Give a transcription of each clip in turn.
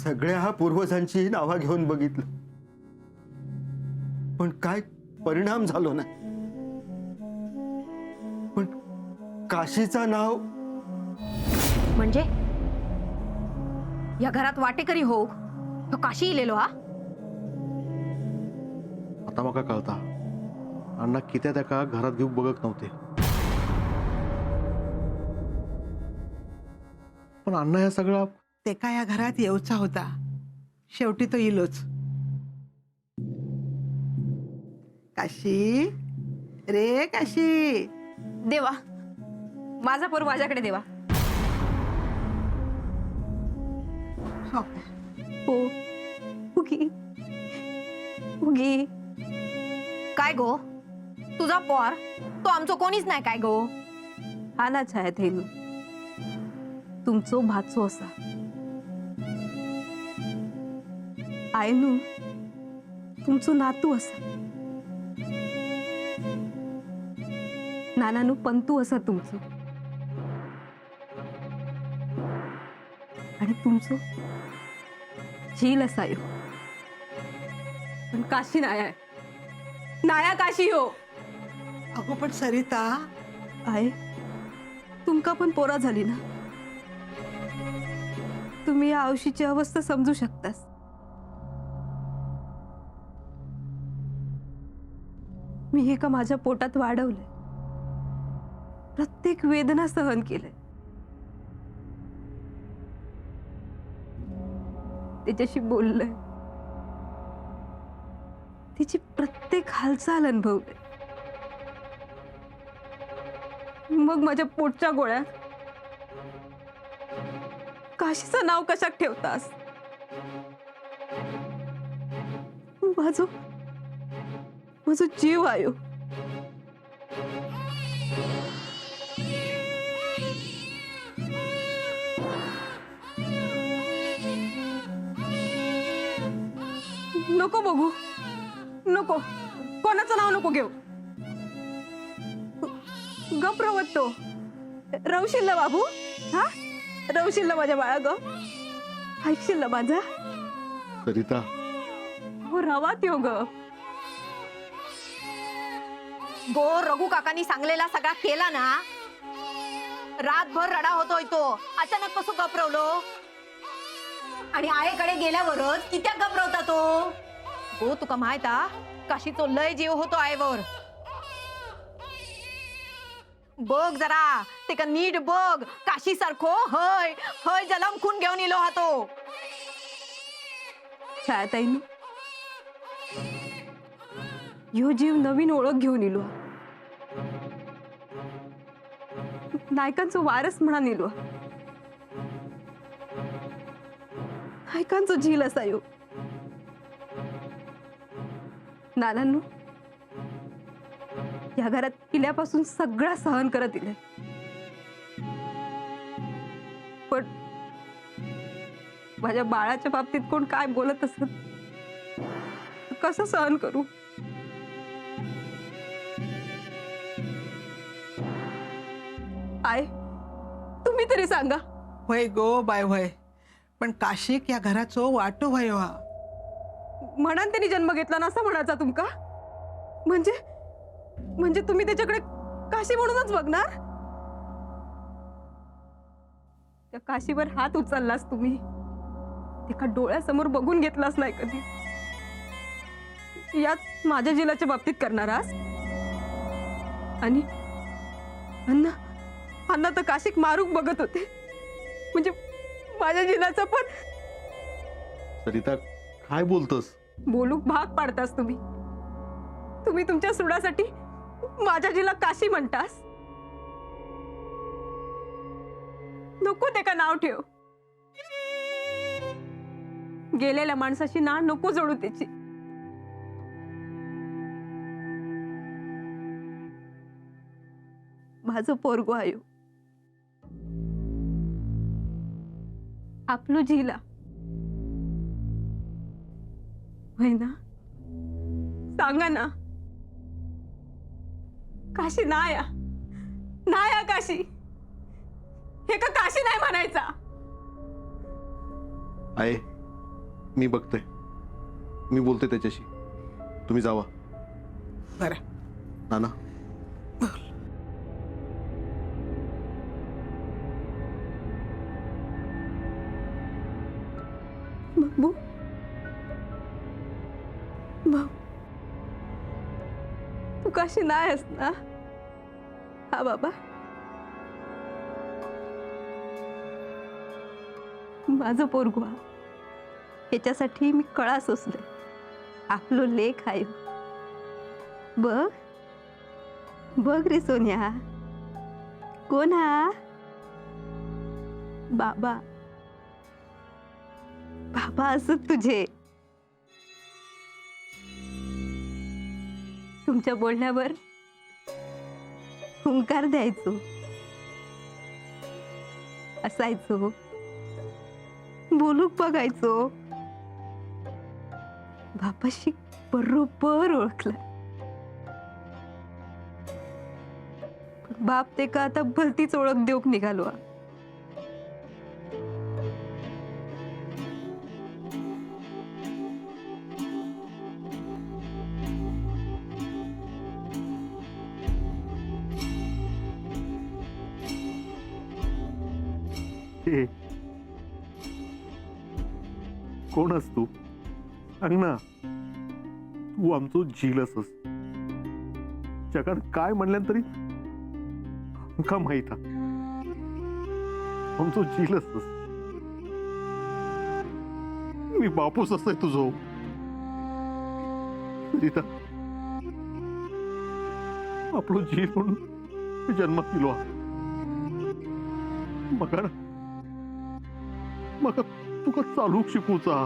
सगळ्या पूर्वजांची नावं घेऊन बघितलं, पण काय परिणाम झालो नाही. पण काशीचा नाव म्हणजे या घरात वाटेकरी हो तो काशी इलेलो हा. आता मका कळता अण्णा कित्या त्याका घरात घेऊन बघत नव्हते. पण अण्णा या सगळा ते काय या घरात येऊचा होता, शेवटी तो इलोच. काशी रे काशी. देवा, माझा पोर माझ्याकडे देवा. हो. हो उगी उगी काय गो, तुझा पोर तो आमचो कोणीच नाही काय गो. हा ना छाया थेनू, तुमचो भाचो असा. आयनू तुमचो नातू असा. नानानू पंतू असा तुमचो. आणि तुमचो झील असा यो. पण काशी नाया आहे. नाया काशी हो. अगो पण सरिता, आहे तुमका पण पोरा झाली ना. तुम्ही या औशीची अवस्था समजू शकतास. मी हे का माझ्या पोटात वाढवलंय, प्रत्येक वेदना सहन केलंय. त्याच्याशी बोललंय, तिची प्रत्येक हालचाल अनुभवले. मग माझ्या पोटच्या गोळ्या काशीचं नाव कशात ठेवतास. माझो माझो जीव आयो. नको बघू, नको कोणाचं नाव नको घेऊ. गप रवत तो रवशील ना बाबू. हा रवशील ना माझ्या बाळा. ग ऐकशील ना माझा. सरिता हो रवात यो ग. गो रघु काकांनी सांगलेला सगळा केला ना. रातभर रडा होतोय तो, अचानक कसं गपरवलो. आणि आईकडे गेल्यावरच कित्या गपरवता तो. गो तुका माहित आ, काशीचो लय जीव होतो आईवर. बघ जरा ते का नीट बघ. काशी सारखो हय हय जलम खून घेऊन इलो हा तो. छायाताईंनी ह्यो जीव नवीन ओळख घेऊन इलो. नायकांचो वारस म्हणून इलो. नायकांचो झील असा यो. नानांनू या घरात पिल्यापासून सगळा सहन करत इले. पण माझ्या बाळाच्या बाबतीत कोण काय बोलत असत, कसं सहन करू. आय तुम्ही तरी सांगा. होय गो बाय होय. पण काशिक या घराचो वाटो व्हायो हा. म्हणान त्यांनी जन्म घेतला ना असं म्हणायचा तुमका. म्हणजे म्हणजे तुम्ही त्याच्याकडे काशी म्हणूनच बघणार. त्या काशीवर हात उचललास तुम्ही, एका डोळ्यासमोर बघून घेतलास नाही कधी. यात माझ्या जिलाच्या बाबतीत करणार आहास. आणि अण्णा अण्णा तर काशिक मारूक बघत होते. म्हणजे माझ्या जिलाचं पण. सरिता काय बोलतोस. बोलूक भाग पाडतास तुम्ही. तुम्ही तुमच्या सुडासाठी माझ्या जिला काशी म्हणतास. नको ते का नाव ठेव. गेलेल्या माणसाशी नाळ नको जोडू त्याची. माझं पोरगो आयो, आपलो झिला होय ना. सांगा ना. काशी नाया नाया काशी. हे का काशी नाही म्हणायचा. आहे मी बघते, मी बोलते त्याच्याशी. तुम्ही जावा. बरं. नाना, बाबू, भाऊ, तू काशी नाही आहेस ना? हा बाबा, माझं पोरगू हा. ह्याच्यासाठी मी कळा सोसले. आपलो लेख आहे. बघ बघ रे सोन्या, कोण हा? बाबा. बाबा असत तुझे. तुमच्या बोलण्यावर हुंकार द्यायचो, असायचो, बोलूक बघायचो. बापाशी बरोबर ओळखलं. पण बाप ते का आता भलतीच ओळख देऊक निघालो. हे कोण असतो? सांग ना. तू आमचो झील असस. जगात काय म्हणल्यान तरी आमका माहित हा. आमचो झील असस. मी बापूस असय तुझो. रीता, आपलो झील म्हणून जन्मात दिलो हा. मका तुका चालूक शिकूचा.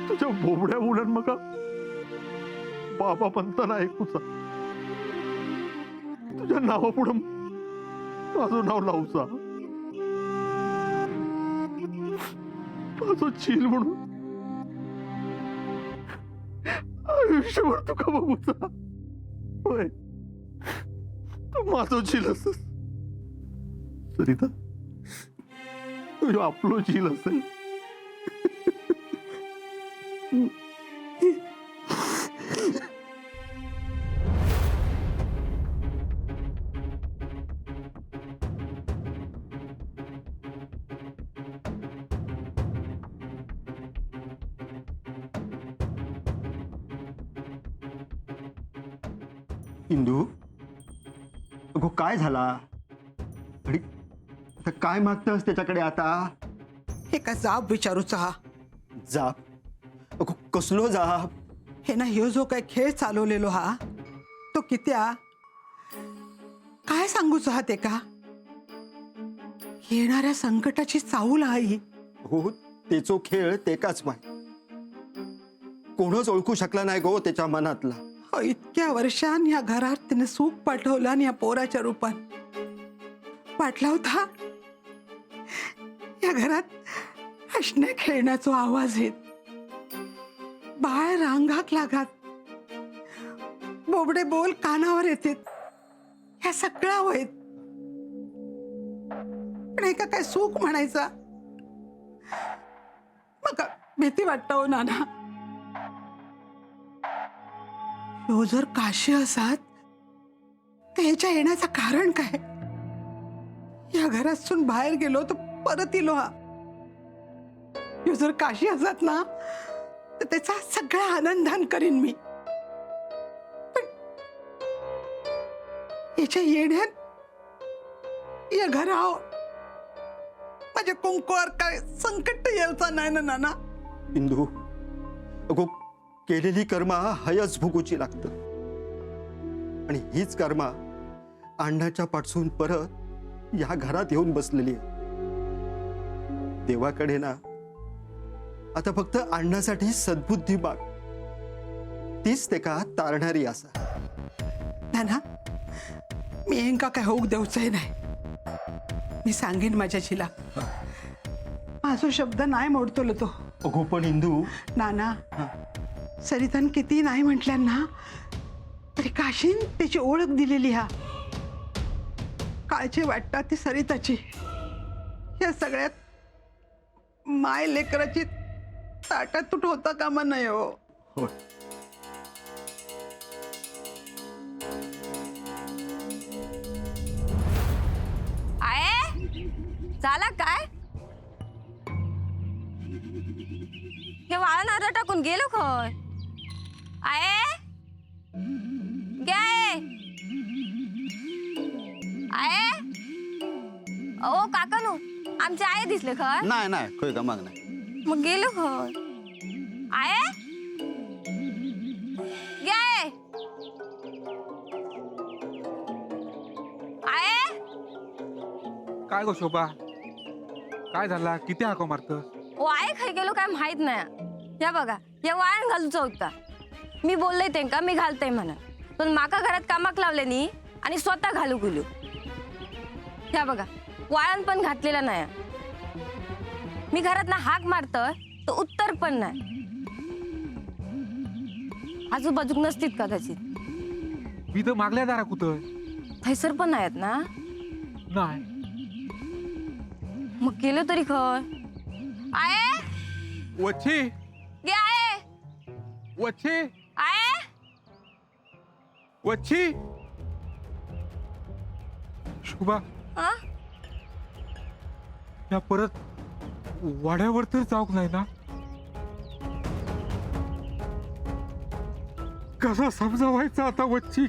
तुझ्या बोबड्या मुलान मका बाबा म्हणताना ऐकूचा. तुझ्या नावापुढं माझं नाव लावचा. माझं चील म्हणून आयुष्यभर तुका बघूचा. होय, तू माझं चील असस. सरिता, आपलो झील असेल. इंदू, अगो काय झाला? आणि आता काय मागतस त्याच्याकडे आता? हे का जाब विचारूचा हा? जाप? अगो कसलो जाप? हे ना ह्यो जो काय खेळ चालवलेलो हा तो कित्या? काय सांगूच हा ते का? येणाऱ्या संकटाची चाहूल आई. हो, तेचो खेळ तेकाच माय. कोणच ओळखू शकला नाही गो त्याच्या मनातला. हो, इतक्या वर्षान या घरात तिने सुख पाठवलं आणि या पोराच्या रूपात पाठला होता. या घरात हसण्या खेळण्याचा आवाज येत, बाळ रांगाक लागत, बोबडे बोल कानावर येतात. ह्या सगळा होत. पण एका काय सुख म्हणायचा? मग भीती वाटत हो नाना. ह्यो जर काशी असत तर ह्याच्या येण्याचं कारण काय? या घरातून बाहेर गेलो तर परत इलो हा. ह्यो जर काशी असत ना तर त्याचा सगळा आनंदान करीन मी. पण याच्या येण्यात या घरावर माझ्या कुंकवावर काय संकट यायचा नाही ना नाना. इंदू, अगो केलेली कर्मा हयच भोगूची लागतं. आणि हीच कर्मा अण्णाच्या पाठसून परत या घरात येऊन बसलेली आहे. देवाकडे ना आता फक्त अण्णासाठी सद्बुद्धी माग. तीच ते का तारणारी असा. नाना, मी यांका काय होऊ देऊचंय नाही. मी सांगेन माझ्या झिला. माझा शब्द नाही मोडतोल तो. अगो पण इंदू, नाना, सरितान किती नाही म्हटल्यांना तरी काशीन त्याची ओळख दिलेली हा. काळजी वाटतात ती सरिताची. या सगळ्यात माय लेकराची ताटात तूट होता कामा नाही हो. होय. आये झाला काय हे वाळा नारळ टाकून गेलो खय आये गे आये ओ काकानू आमचे आये दिसले खय नाही नाही खोय का माग नाही. मग गेलो खय आये गे आये काय गो शोभा काय झाला किती हाको मारतस ओ आहे खाई गेलो काय माहित नाही या बघा या वाळण घालूचा होता मी बोलले तेंका मी घालते म्हणा पण माका घरात कामाक लावले नी आणि स्वतः घालू गेलो या बघा वाळण पण घातलेला नाही मी घरात ना हाक मारतोय तो उत्तर पण नाही आजूबाजूक नसतीत कदाचित मी तर मागल्या दारा कुठं थैसर पण नाहीत ना नाही मग केलं तरी खय आये वच्छे गे आये वच्छे आये वच्छी शोभा हा या परत वाड्यावर तर जाऊक नाही ना कसा समजावायचा आता वच्छी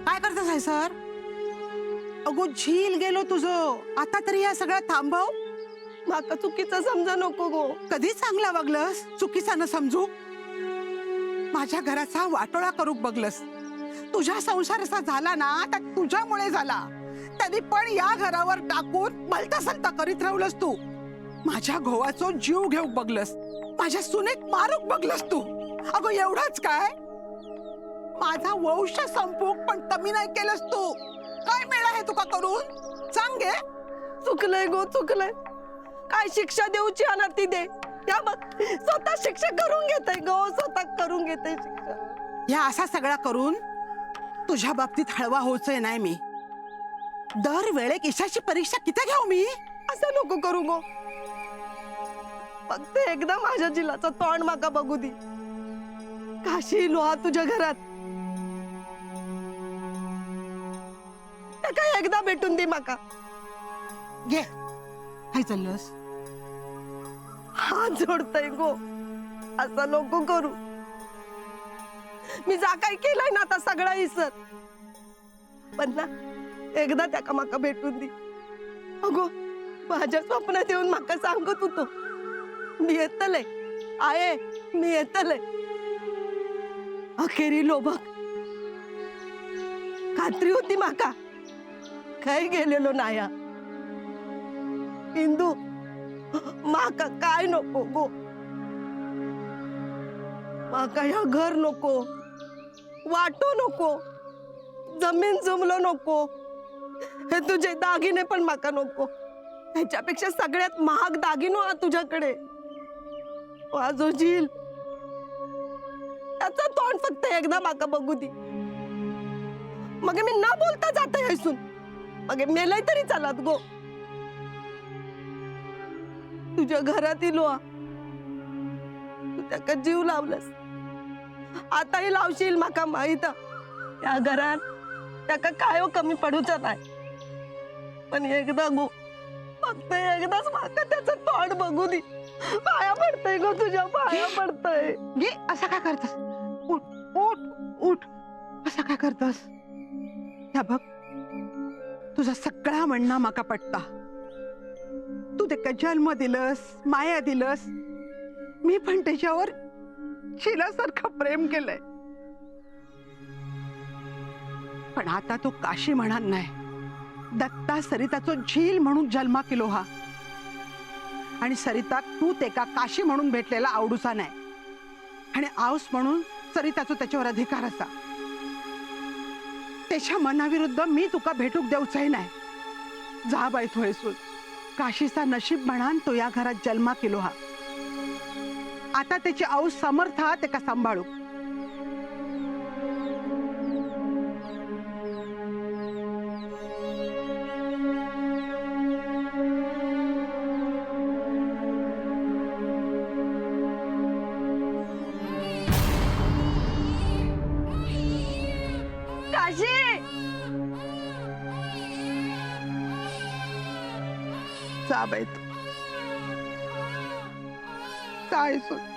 काय करतस आहे सर? अगो झील गेलो तुझं. आता तरी या सगळं थांबव. माका चुकीचं समजा नको गो. कधी चांगला वागलस चुकीचा न समजू. माझ्या घराचा वाटोळा करूक बघलस. तुझ्या संसार असा झाला ना तर तुझ्यामुळे झाला. तरी पण या घरावर टाकून भलता सलता करीत राहूलस तू. माझ्या घोवाचो जीव घेऊ बघलस. माझ्या सुनेक मारूक बघलस तू. अगो एवढंच काय? माझा वंश संपूक पण कमी नाही केलंस तू. काय मिळा हे तुका करून सांग गे. चुकलंय गो चुकलंय. काय शिक्षा देऊची अनार ती दे. या बघ स्वतः शिक्षा करून घेते गो. स्वतः करून घेते शिक्षा. या असा सगळा करून तुझ्या बाबतीत हळवा होतोय नाही मी. दर वेळेक ईशाची परीक्षा किती घेऊ मी? असं नको करू गो. फक्त एकदा माझ्या जिलाचा तोंड माका बघू दे. काशी लोहा तुझ्या घरात त्या काय एकदा भेटून दे माका. घे काय चाललंस? हात जोडतय गो. असं नको करू. मी जा काय केलंय ना आता सगळा इसर. पण ना एकदा त्या माका भेटून दे. अगो माझ्या स्वप्नात येऊन माका सांगत होतो मी येतले आहे मी येतले. अखेरी लोभक खात्री होती माका. काय गेलेलो नाया. इंदू माका काय नको गो. माका ह्या घर नको. वाटो नको. जमीन जुमलो नको. हे तुझे दागिने पण माका नको. ह्याच्यापेक्षा सगळ्यात महाग दागिनो हा तुझ्याकडे. वाजो झील त्याचा तोंड फक्त एकदा माका बघू दे. मग मी न बोलता जात हैसून. मग मेलय तरी चालत गो. तुझ्या घरात इलो तू त्याका जीव लावलंस. आताही लावशील माका माहित. या घरात त्याका काय कमी पडूचा नाही. पण एकदा गो फक्त एकदाच माका त्याचं तोंड बघू दे. पाया पडतय गो तुझ्या पाया पडतय. घे असं काय करतस? उठ उठ उठ. असं काय करतस? या बघ तुझा सगळा म्हणणं माका पटता. तू त्याला जन्म दिलंस, माया दिलंस. मी पण त्याच्यावर शिलासारखं प्रेम केलंय. पण आता तो काशी म्हणणार नाही, दत्ता सरिताचो झील म्हणून जन्मा केलो हा. आणि सरिता तू ते का काशी म्हणून भेटलेला आवडूचा नाही, आणि आऊस म्हणून सरिताचो त्याच्यावर अधिकार असा. त्याच्या मनाविरुद्ध मी तुका भेटूक देऊचंय नाही. जा बाई थोयसून, काशीचा नशीब म्हणान तो या घरात जन्मा केलो हा. आता त्याची आऊस समर्थ हा ते का सांभाळू. काशी जा बाई तू, काय सोड.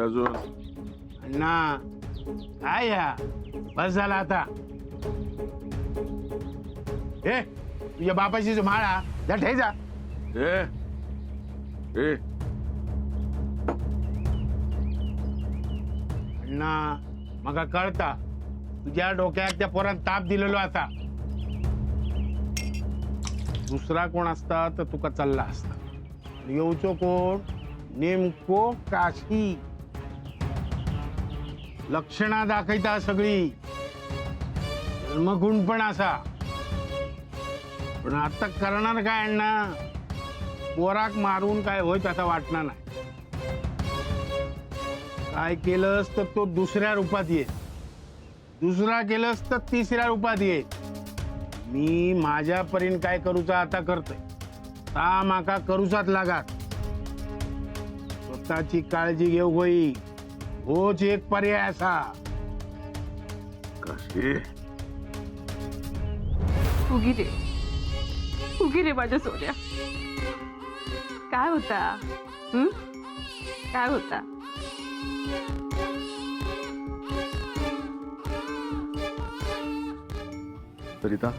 अजून ना काय या बस झाला आता. ए तुझ्या बापाची जो माळा जा ठेचा. ए ए ना मका कळता तुझ्या डोक्यात त्या पोरान ताप दिलेलो आता. दुसरा कोण असता तर तुका चालला असता. येऊचो कोण नेमको काशी. लक्षणा दाखयता सगळी, जन्मगुण पण असा. पण आता करणार काय अण्णा, पोराक मारून काय होत आता वाटणार नाही. काय केलंस तर तो दुसऱ्या रूपात ये, दुसरा केलंस तर तिसऱ्या रूपात ये. मी माझ्या परीन काय करूचा आता करतोय, ता माका करूचाच लागात. स्वतःची काळजी घेऊ होई, होच एक पर्याय असा. काशी उगी रे माझ्या सोन्या. काय होता काय होता. सरिता,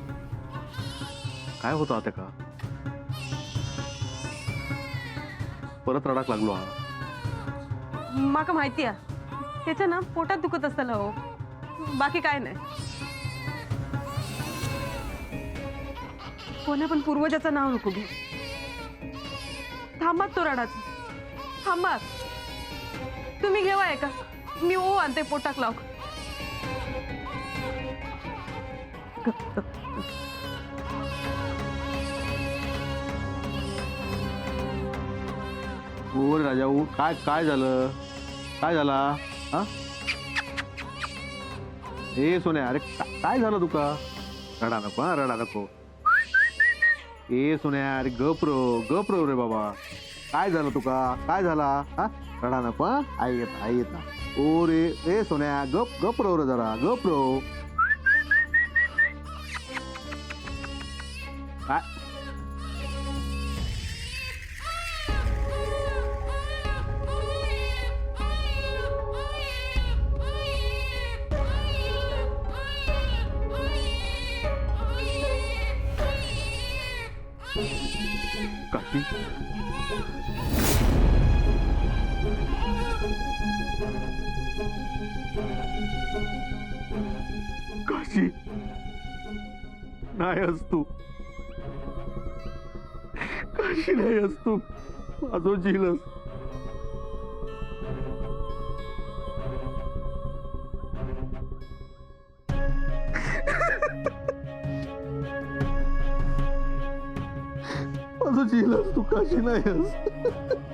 काय होतं आता का परत रडाक लागलो हा. माका माहिती आहे त्याच्या ना पोटात दुखत असताना हो, बाकी काय नाही. कोणा पण पूर्वजाचं नाव नको घेऊ. थांबात तो रडाच, थांबात. तुम्ही घेवा आहे का, मी ओ आणते पोटाक लाव. ओ राजा ओ, काय काय झालं, काय झाला हा. ए सोन्या, अरे काय झालं तुका. रडा नको हा, रडा नको. ए सोन्या, अरे गप रो रे बाबा. काय झालं तुका, काय झाला हा. रडा नको हा, आई येत ना. ओ रे ए सोन्या, गप रो रे जरा, गप रो. काय काशी, काशी नाहीस तू, काशी नाहीस तू, माझो झीलस. माझो झीलस तू, काशी नाहीस.